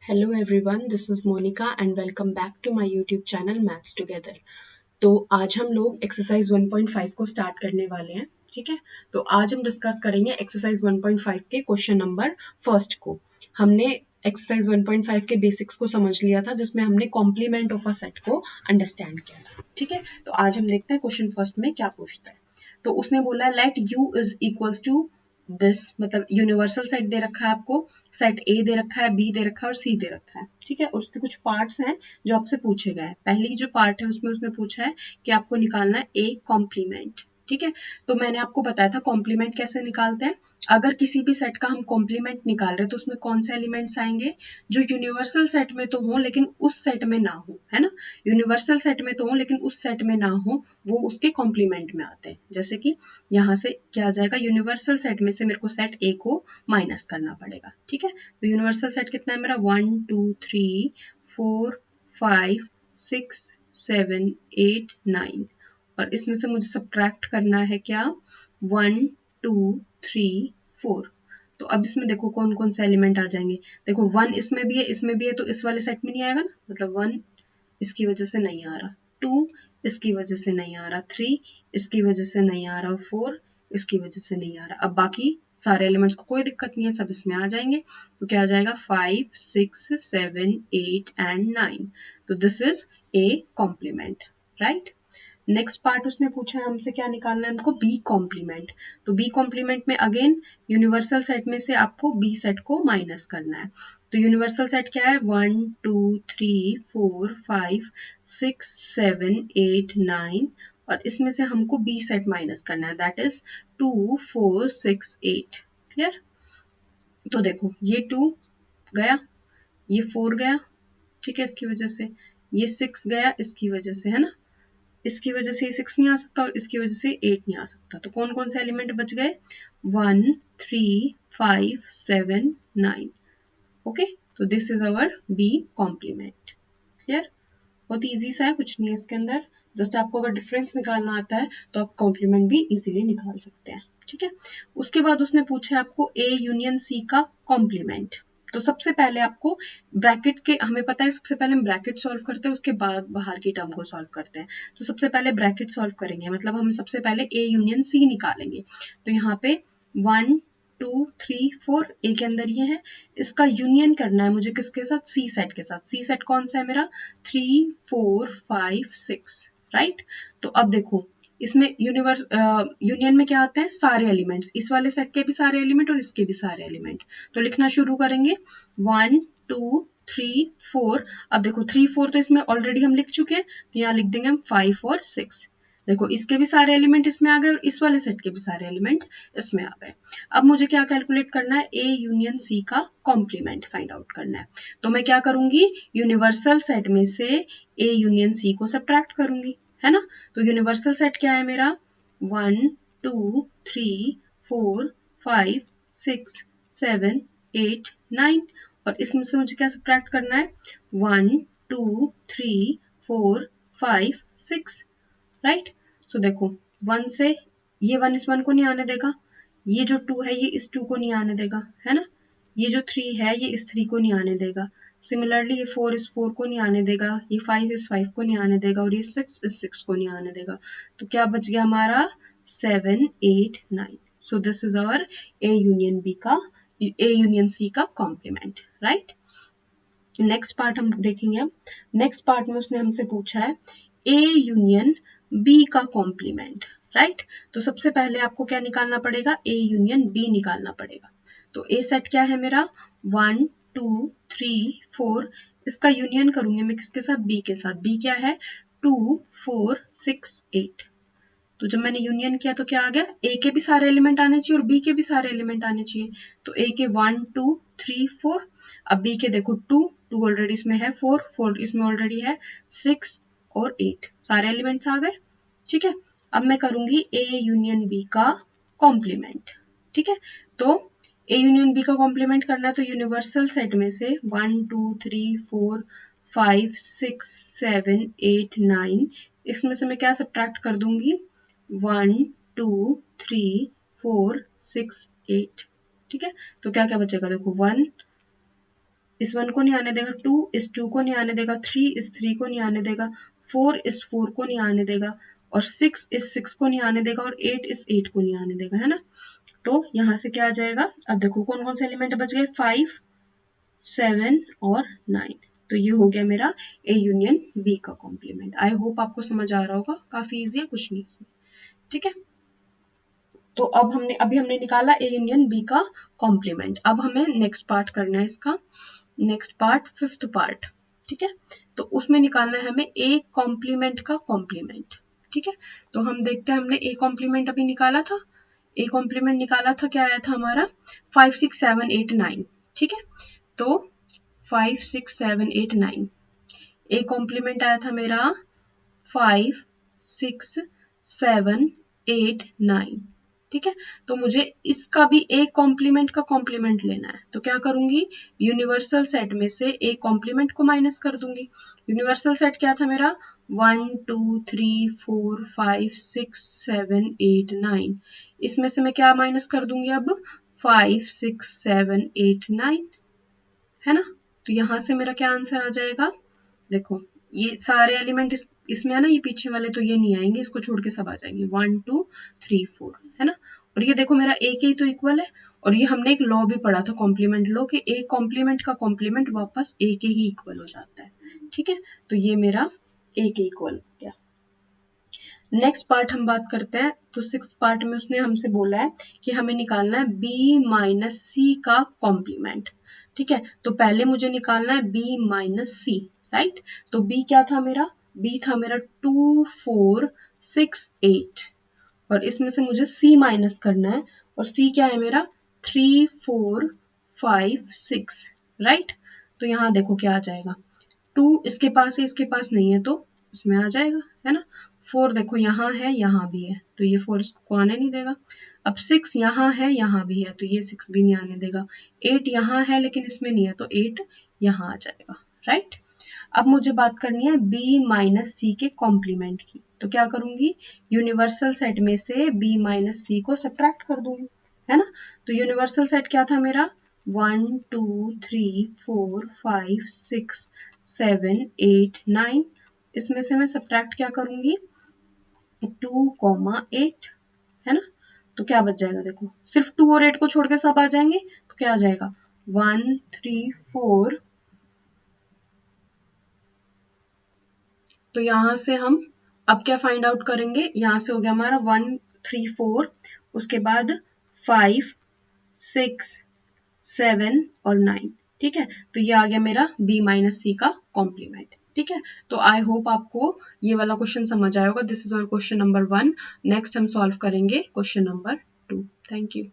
Hello everyone, this is Monica and welcome back to my YouTube channel maths together. तो आज हम लोग exercise 1.5 को स्टार्ट करने वाले हैं। ठीक है, तो आज हम डिस्कस करेंगे एक्सरसाइज 1.5 के क्वेश्चन नंबर फर्स्ट को। हमने एक्सरसाइज 1.5 के बेसिक्स को समझ लिया था, जिसमें हमने कॉम्प्लीमेंट ऑफ अ सेट को अंडरस्टैंड किया था। ठीक है, तो आज हम देखते हैं क्वेश्चन फर्स्ट में क्या पूछता है। तो उसने बोला let U is equals to this, मतलब यूनिवर्सल सेट दे रखा है आपको, सेट ए दे रखा है, बी दे रखा है और सी दे रखा है। ठीक है, और उसके कुछ पार्ट्स हैं जो आपसे पूछे गए हैं। पहली जो पार्ट है उसमें उसने पूछा है कि आपको निकालना है ए कॉम्प्लीमेंट। ठीक है, तो मैंने आपको बताया था कॉम्प्लीमेंट कैसे निकालते हैं। अगर किसी भी सेट का हम कॉम्प्लीमेंट निकाल रहे हैं तो उसमें कौन से एलिमेंट्स आएंगे जो यूनिवर्सल सेट में तो हो लेकिन उस सेट में ना हो, है ना। यूनिवर्सल सेट में तो हो लेकिन उस सेट में ना हो, वो उसके कॉम्प्लीमेंट में आते हैं। जैसे कि यहाँ से क्या आ जाएगा, यूनिवर्सल सेट में से मेरे को सेट ए को माइनस करना पड़ेगा। ठीक है, तो यूनिवर्सल सेट कितना है मेरा, 1 2 3 4 5 6 7 8 9, और इसमें से मुझे सब्ट्रैक्ट करना है क्या, 1 2 3 4। तो अब इसमें देखो कौन कौन से एलिमेंट आ जाएंगे। देखो 1 इसमें भी है, इसमें भी है, तो इस वाले सेट में नहीं आएगा ना, मतलब 1 इसकी वजह से नहीं आ रहा, 2 इसकी वजह से नहीं आ रहा, 3 इसकी वजह से नहीं आ रहा, 4 इसकी वजह से नहीं आ रहा। अब बाकी सारे एलिमेंट्स को कोई दिक्कत नहीं है, सब इसमें आ जाएंगे। तो क्या आ जाएगा, 5 6 7 8 एंड 9। तो this is a complement, right. Next part उसने पूछा है हमसे क्या निकालना है हमको, बी कॉम्प्लीमेंट। तो बी कॉम्प्लीमेंट में अगेन यूनिवर्सल सेट में से आपको बी सेट को माइनस करना है। तो यूनिवर्सल सेट क्या है, 1 2 3 4 5 6 7 8 9, और इसमें से हमको बी सेट माइनस करना है, दैट इज 2 4 6 8। क्लियर। तो देखो ये 2 गया, ये 4 गया, ठीक है, इसकी वजह से ये 6 गया, इसकी वजह से, है ना, इसकी वजह से 6 नहीं आ सकता और इसकी वजह से 8 नहीं आ सकता। तो कौन कौन से एलिमेंट बच गए, 1 3 5 7 9। ओके, तो this is our B complement. Clear, बहुत इजी सा है, कुछ नहीं है इसके अंदर। जस्ट आपको अगर डिफरेंस निकालना आता है तो आप कॉम्प्लीमेंट भी इजीली निकाल सकते हैं। ठीक है, उसके बाद उसने पूछा आपको ए यूनियन सी का कॉम्प्लीमेंट। तो सबसे पहले आपको ब्रैकेट के, हमें पता है सबसे पहले हम ब्रैकेट सॉल्व करते हैं, उसके बाद बाहर की टर्म को सॉल्व करते हैं। तो सबसे पहले ब्रैकेट सॉल्व करेंगे, मतलब हम सबसे पहले ए यूनियन सी निकालेंगे। तो यहाँ पे 1 2 3 4 ए के अंदर ये है, इसका यूनियन करना है मुझे किसके साथ, सी सेट के साथ। सी सेट कौन सा है मेरा, 3 4 5 6, राइट। तो अब देखो इसमें यूनियन में क्या आते हैं, सारे एलिमेंट्स, इस वाले सेट के भी सारे एलिमेंट और इसके भी सारे एलिमेंट। तो लिखना शुरू करेंगे, 1 2 3 4। अब देखो 3 4 तो इसमें ऑलरेडी हम लिख चुके हैं, तो यहाँ लिख देंगे हम 5 और 6। देखो इसके भी सारे एलिमेंट इसमें आ गए और इस वाले सेट के भी सारे एलिमेंट इसमें आ गए। अब मुझे क्या कैलकुलेट करना है, ए यूनियन सी का कॉम्प्लीमेंट फाइंड आउट करना है। तो मैं क्या करूंगी, यूनिवर्सल सेट में से ए यूनियन सी को सब्ट्रैक्ट करूंगी, है ना। तो यूनिवर्सल सेट क्या है मेरा, 1 2 3 4 5 6 7 8 9, और इसमें से मुझे क्या सब्ट्रैक्ट करना है, 1 2 3 4 5 6, राइट। सो देखो 1 से ये 1 इस 1 को नहीं आने देगा, ये जो 2 है ये इस 2 को नहीं आने देगा, है ना। ये जो 3 है ये इस 3 को नहीं आने देगा। सिमिलरली ये 4 इस 4 को नहीं आने देगा, ये 5 इस 5 को नहीं आने देगा, और ये 6 इस 6 को नहीं आने देगा। तो क्या बच गया हमारा, 7 8 9। So this is our A union B का, ए यूनियन सी का कॉम्प्लीमेंट, राइट। नेक्स्ट पार्ट हम देखेंगे। अब नेक्स्ट पार्ट में उसने हमसे पूछा है ए यूनियन बी का कॉम्प्लीमेंट, राइट। तो सबसे पहले आपको क्या निकालना पड़ेगा, ए यूनियन बी निकालना पड़ेगा। तो ए सेट क्या है मेरा, 1 2 3 4, इसका यूनियन करूंगी मैं किसके साथ, बी के साथ। बी क्या है, 2 4 6 8। तो जब मैंने यूनियन किया तो क्या आ गया, ए के भी सारे एलिमेंट आने चाहिए और बी के भी सारे एलिमेंट आने चाहिए। तो ए के 1 2 3 4, अब बी के देखो 2 2 ऑलरेडी इसमें है, 4 4 इसमें ऑलरेडी है, 6 और 8 सारे एलिमेंट्स आ गए। ठीक है, अब मैं करूंगी ए यूनियन बी का कॉम्प्लीमेंट। ठीक है, तो ए यूनियन बी का कॉम्प्लीमेंट करना है तो यूनिवर्सल सेट में से 1 2 3 4 5 6 7 8 9, इसमें से मैं क्या सब्ट्रैक्ट कर दूंगी, 1 2 3 4 6 8। ठीक है, तो क्या क्या बचेगा, देखो 1 इस 1 को नहीं आने देगा, 2 इस 2 को नहीं आने देगा, 3 इस 3 को नहीं आने देगा, 4 इस 4 को नहीं आने देगा, और 6 इस 6 को नहीं आने देगा, और 8 इस 8 को नहीं आने देगा, है ना। तो यहाँ से क्या आ जाएगा, अब देखो कौन कौन से एलिमेंट बच गए, 5, 7 और 9। तो ये हो गया मेरा ए यूनियन बी का कॉम्प्लीमेंट। आई होप आपको समझ आ रहा होगा, काफी इजी है, कुछ नहीं इसमें, ठीक है। तो अब अभी हमने निकाला ए यूनियन बी का कॉम्प्लीमेंट। अब हमें नेक्स्ट पार्ट करना है इसका, नेक्स्ट पार्ट 5th पार्ट, ठीक है। तो उसमें निकालना है हमें ए कॉम्प्लीमेंट का कॉम्प्लीमेंट, ठीक है। तो हम देखते हैं, हमने ए कॉम्प्लीमेंट अभी निकाला था, ए कॉम्प्लीमेंट निकाला था, क्या आया था हमारा 5, 6, 7, 8, 9, ठीक है। तो 5, 6, 7, 8, 9, ए कॉम्प्लीमेंट आया था मेरा 5, 6, 7, 8, 9, ठीक है। तो मुझे इसका भी ए कॉम्प्लीमेंट का कॉम्प्लीमेंट लेना है, तो क्या करूंगी, यूनिवर्सल सेट में से ए कॉम्प्लीमेंट को माइनस कर दूंगी। यूनिवर्सल सेट क्या था मेरा, 1, 2, 3, 4, 5, 6, 7, 8, 9, इसमें से मैं क्या माइनस कर दूंगी अब, 5, 6, 7, 8, 9, है ना। तो यहां से मेरा क्या आंसर आ जाएगा, देखो ये सारे एलिमेंट इसमें है ना, ये पीछे वाले तो ये नहीं आएंगे, इसको छोड़ के सब आ जाएंगे, 1, 2, 3, 4, है ना। और ये देखो मेरा ए के ही तो इक्वल है, और ये हमने एक लॉ भी पढ़ा था कॉम्प्लीमेंट लॉ, कि ए कॉम्प्लीमेंट का कॉम्प्लीमेंट वापस ए के ही इक्वल हो जाता है, ठीक है। तो ये मेरा ए के इक्वल हो गया। नेक्स्ट पार्ट हम बात करते हैं, तो 6th पार्ट में उसने हमसे बोला है कि हमें निकालना है बी माइनस सी का कॉम्प्लीमेंट, ठीक है। तो पहले मुझे निकालना है बी माइनस सी, राइट। तो बी क्या था मेरा, बी था मेरा 2, 4, 6, 8, और इसमें से मुझे सी माइनस करना है, और सी क्या है मेरा 3, 4, 5, 6, राइट। तो यहाँ देखो क्या आ जाएगा, 2 इसके पास है, इसके पास नहीं है, तो इसमें आ जाएगा, है ना। 4 देखो यहाँ है, यहाँ भी है, तो ये 4 इसको आने नहीं देगा। अब 6 यहाँ है, यहाँ भी है, तो ये 6 भी नहीं आने देगा। 8 यहाँ है लेकिन इसमें नहीं है, तो 8 यहाँ आ जाएगा, राइट। अब मुझे बात करनी है बी माइनस सी के कॉम्प्लीमेंट की, तो क्या करूंगी, यूनिवर्सल सेट में से बी माइनस सी को सब्ट्रैक्ट कर दूंगी, है ना। तो यूनिवर्सल सेट क्या था मेरा, 1, 2, 3, 4, 5, 6, 7, 8, 9, इसमें से मैं सब्ट्रैक्ट क्या करूंगी, 2, 8, है ना। तो क्या बच जाएगा, देखो सिर्फ 2 और 8 को छोड़ के सब आ जाएंगे, तो क्या आ जाएगा 1, 3, 4। तो यहाँ से हम अब क्या फाइंड आउट करेंगे, यहाँ से हो गया हमारा 1, 3, 4, उसके बाद 5, 6, 7 और 9, ठीक है। तो ये आ गया मेरा बी माइनस सी का कॉम्प्लीमेंट, ठीक है। तो आई होप आपको ये वाला क्वेश्चन समझ आया होगा। This is our question number 1। Next हम सॉल्व करेंगे क्वेश्चन नंबर 2। Thank you.